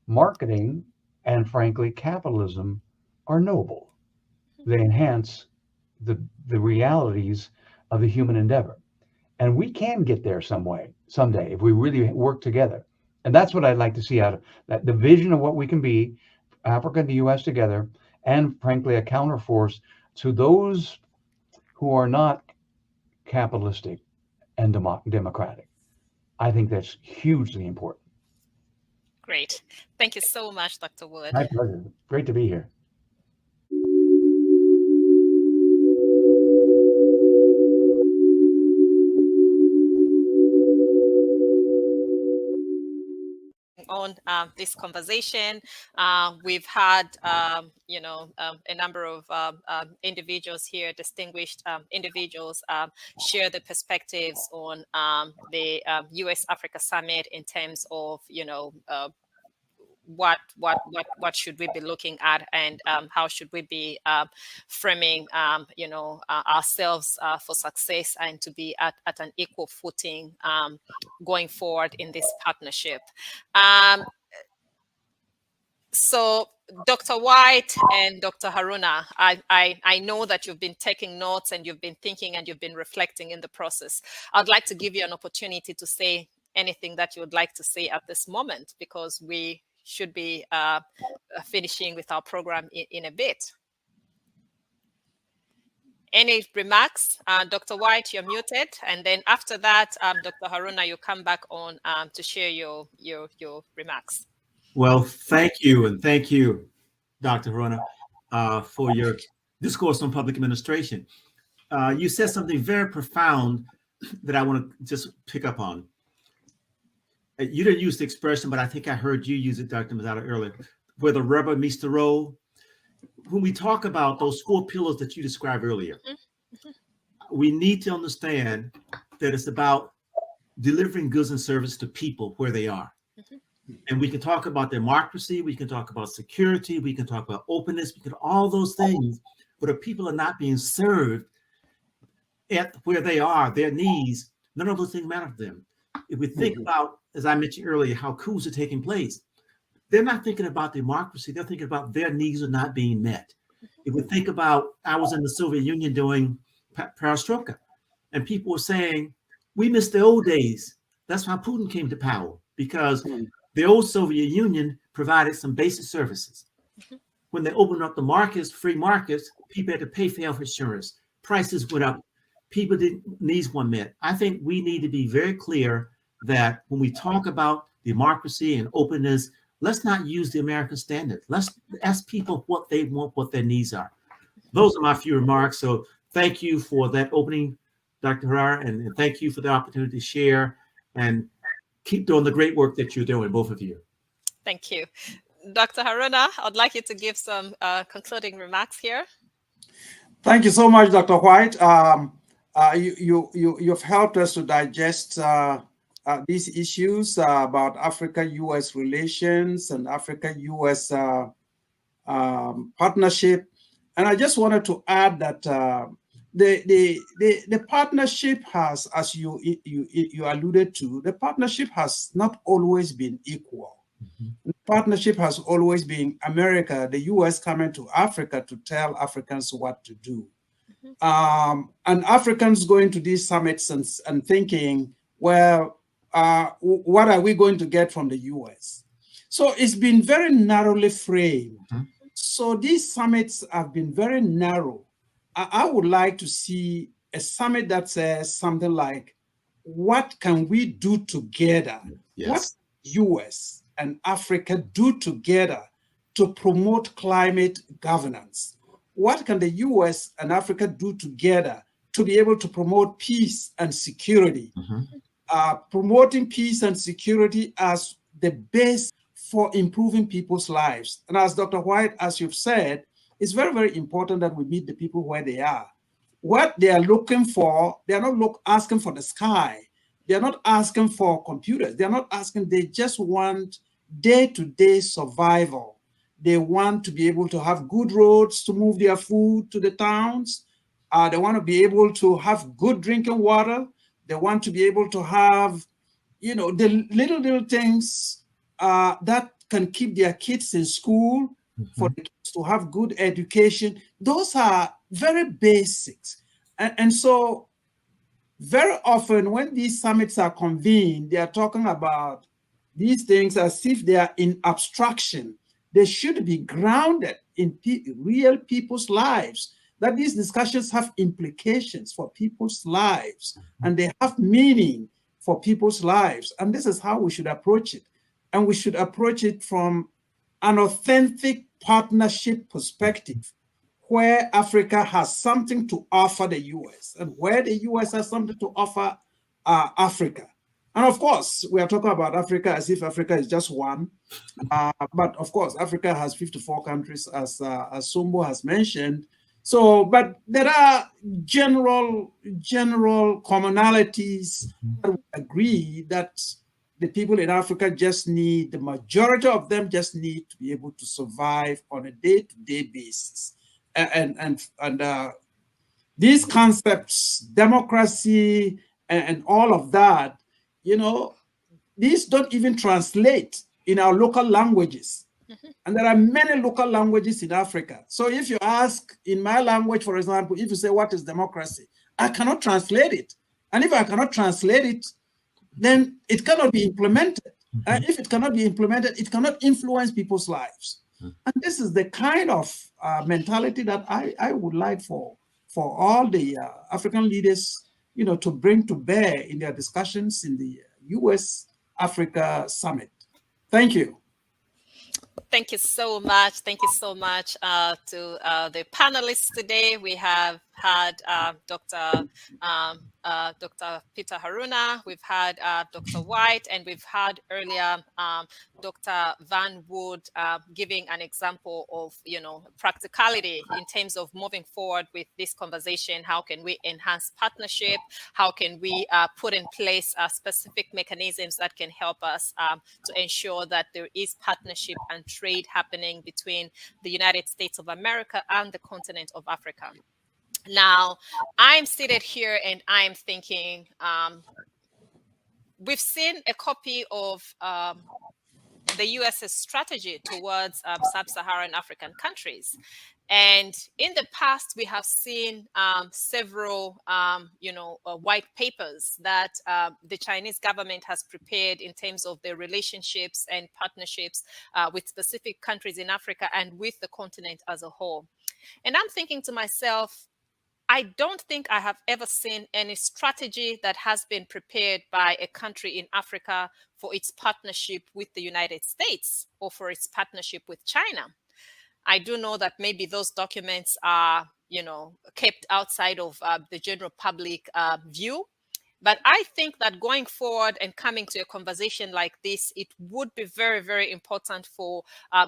marketing and frankly capitalism are noble. They enhance the realities of the human endeavor. And we can get there someday, if we really work together. And that's what I'd like to see out of that, the vision of what we can be, Africa and the US together, and frankly, a counterforce to those who are not capitalistic and democratic. I think that's hugely important. Great. Thank you so much, Dr. Wood. My pleasure. Great to be here. On this conversation, we've had a number of individuals here, distinguished individuals, share the perspectives on the US-Africa Summit in terms of what should we be looking at, and how should we be framing ourselves for success and to be at an equal footing going forward in this partnership. So Dr. White and Dr. Haruna, I know that you've been taking notes and you've been thinking and you've been reflecting in the process. I'd like to give you an opportunity to say anything that you would like to say at this moment, because we should be finishing with our program in a bit. Any remarks? Dr. White, you're muted. And then after that, Dr. Haruna, you come back on to share your remarks. Well, thank you. And thank you, Dr. Haruna, for your discourse on public administration. You said something very profound that I want to just pick up on. You didn't use the expression, but I think I heard you use it, Dr. Mazzata, earlier, where the rubber meets the road. When we talk about those 4 pillars that you described earlier, we need to understand that it's about delivering goods and services to people where they are. And we can talk about democracy, we can talk about security, we can talk about openness, we can all those things, but if people are not being served at where they are, their needs, none of those things matter to them. If we think about, as I mentioned earlier, how coups are taking place, they're not thinking about democracy. They're thinking about their needs are not being met. If we think about, I was in the Soviet Union doing perestroika, and people were saying, we miss the old days. That's why Putin came to power, because the old Soviet Union provided some basic services. When they opened up the markets, free markets, people had to pay for health insurance. Prices went up. People needs weren't met. I think we need to be very clear that when we talk about democracy and openness, let's not use the American standard. Let's ask people what they want, what their needs are. Those are my few remarks. So thank you for that opening, Dr. Harara, and thank you for the opportunity to share. And keep doing the great work that you're doing, both of you. Thank you. Dr. Haruna, I'd like you to give some concluding remarks here. Thank you so much, Dr. White. You've helped us to digest these issues about Africa-U.S. relations and Africa-U.S. Partnership. And I just wanted to add that the partnership has, as you alluded to, the partnership has not always been equal. The partnership has always been America, the U.S. coming to Africa to tell Africans what to do. And Africans going to these summits and thinking, well, what are we going to get from the U.S.? So it's been very narrowly framed. So these summits have been very narrow. I would like to see a summit that says something like, what can we do together? Yes. What U.S. and Africa do together to promote climate governance? What can the U.S. and Africa do together to be able to promote peace and security? Promoting peace and security as the base for improving people's lives. And as Dr. White, as you've said, it's very, very important that we meet the people where they are. What they are looking for, they are not asking for the sky. They are not asking for computers. They are not asking, they just want day-to-day survival. They want to be able to have good roads to move their food to the towns. They want to be able to have good drinking water. They want to be able to have, the little things that can keep their kids in school, for the kids to have good education. Those are very basics. And so very often when these summits are convened, they are talking about these things as if they are in abstraction. They should be grounded in real people's lives, that these discussions have implications for people's lives and they have meaning for people's lives. And this is how we should approach it. And we should approach it from an authentic partnership perspective, where Africa has something to offer the US and where the US has something to offer Africa. And of course, we are talking about Africa as if Africa is just one. But of course, Africa has 54 countries, as Sumbo has mentioned. So, but there are general commonalities that we agree that the people in Africa just need, the majority of them just need to be able to survive on a day-to-day basis. And these concepts, democracy and all of that, these don't even translate in our local languages. And there are many local languages in Africa. So if you ask in my language, for example, if you say, what is democracy? I cannot translate it. And if I cannot translate it, then it cannot be implemented. If it cannot be implemented, it cannot influence people's lives. And this is the kind of mentality that I would like for all the African leaders, to bring to bear in their discussions in the US-Africa Summit. Thank you. Thank you so much. Thank you so much to the panelists today. We have had Dr. Peter Haruna, we've had Dr. White, and we've had earlier Dr. Van Wood giving an example of, practicality in terms of moving forward with this conversation. How can we enhance partnership? How can we put in place specific mechanisms that can help us to ensure that there is partnership and trade happening between the United States of America and the continent of Africa? Now, I'm seated here and I'm thinking, we've seen a copy of the US's strategy towards sub-Saharan African countries. And in the past, we have seen several, white papers that the Chinese government has prepared in terms of their relationships and partnerships with specific countries in Africa and with the continent as a whole. And I'm thinking to myself, I don't think I have ever seen any strategy that has been prepared by a country in Africa for its partnership with the United States or for its partnership with China. I do know that maybe those documents are, kept outside of the general public view. But I think that going forward and coming to a conversation like this, it would be very, very important for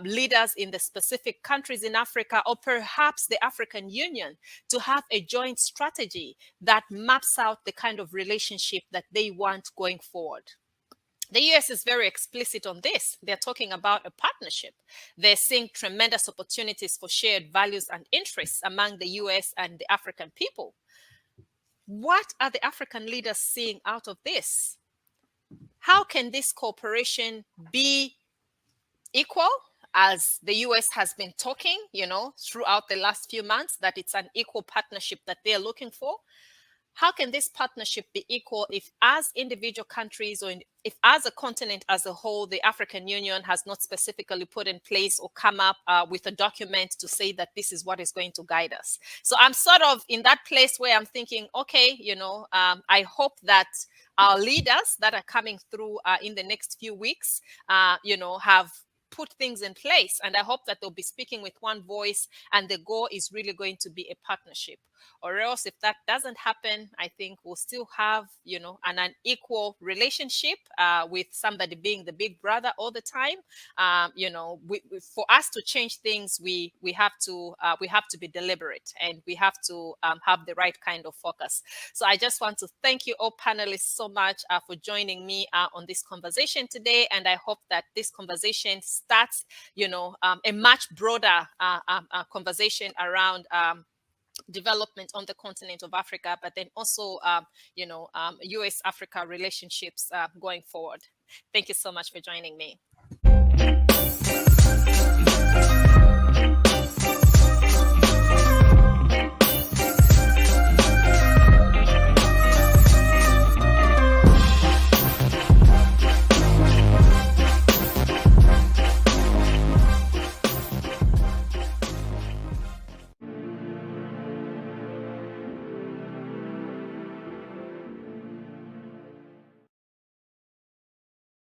leaders in the specific countries in Africa, or perhaps the African Union, to have a joint strategy that maps out the kind of relationship that they want going forward. The US is very explicit on this. They're talking about a partnership. They're seeing tremendous opportunities for shared values and interests among the US and the African people. What are the African leaders seeing out of this? How can this cooperation be equal, as the US has been talking, throughout the last few months, that it's an equal partnership that they're looking for? How can this partnership be equal if, as individual countries, or if as a continent as a whole, the African Union has not specifically put in place or come up with a document to say that this is what is going to guide us? So I'm sort of in that place where I'm thinking, okay, I hope that our leaders that are coming through in the next few weeks, have put things in place. And I hope that they'll be speaking with one voice, and the goal is really going to be a partnership. Or else, if that doesn't happen, I think we'll still have, an unequal relationship with somebody being the big brother all the time. For us to change things, we have to be deliberate, and we have to have the right kind of focus. So I just want to thank you all panelists so much for joining me on this conversation today, and I hope that this conversation starts, a much broader conversation around development on the continent of Africa, but then also, US-Africa relationships going forward. Thank you so much for joining me.